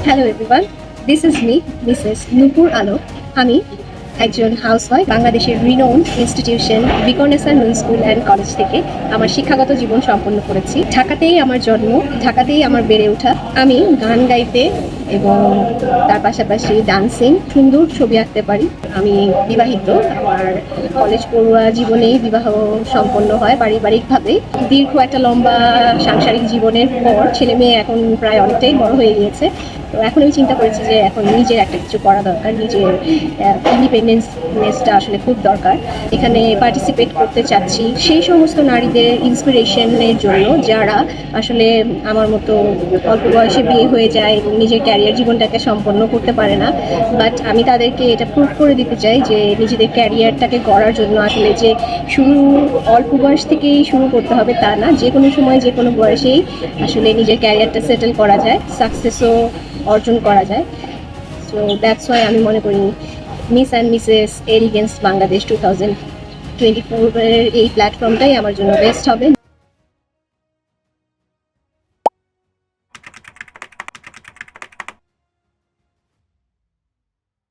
Hello everyone, this is me Mrs Nupur Alam. আমি একজন housewife. বাংলাদেশের রিনোন ইনস্টিটিউশন বিকনেসার নুন স্কুল অ্যান্ড কলেজ থেকে আমার শিক্ষাগত জীবন সম্পন্ন করেছি। ঢাকাতেই আমার জন্ম, ঢাকাতেই আমার বেড়ে ওঠা। আমি গান গাইতে এবং তার পাশাপাশি ডান্সিং, সুন্দর ছবি আঁকতে পারি। আমি বিবাহিত, আমার কলেজ পড়ুয়া জীবনেই বিবাহ সম্পন্ন হয় পারিবারিকভাবে। দীর্ঘ একটা লম্বা সাংসারিক জীবনের পর ছেলে মেয়ে এখন প্রায় অনেকটাই বড় হয়ে গিয়েছে। তো এখন আমি চিন্তা করেছি যে এখন নিজের একটা কিছু করা দরকার, নিজের ইন্ডিপেন্ডেন্সনেসটা আসলে খুব দরকার। এখানে পার্টিসিপেট করতে চাচ্ছি সেই সমস্ত নারীদের ইন্সপিরেশনের জন্য যারা আসলে আমার মতো অল্প বয়সে বিয়ে হয়ে যায় এবং নিজের ক্যারিয়ার জীবনটাকে সম্পন্ন করতে পারে না। বাট আমি তাদেরকে এটা প্রুভ করে দিতে চাই যে নিজেদের ক্যারিয়ারটাকে গড়ার জন্য আসলে যে শুরু অল্প বয়স থেকেই শুরু করতে হবে তা না, যে কোনো সময় যে কোনো বয়সেই আসলে নিজের ক্যারিয়ারটা সেটেল করা যায়, সাকসেসও অর্জন করা যায়। সো দ্যাটস ওয়াই আমি মনে করি miss and Mrs elegance Bangladesh 2024 এই প্ল্যাটফর্মটাই আমার জন্য বেস্ট হবে।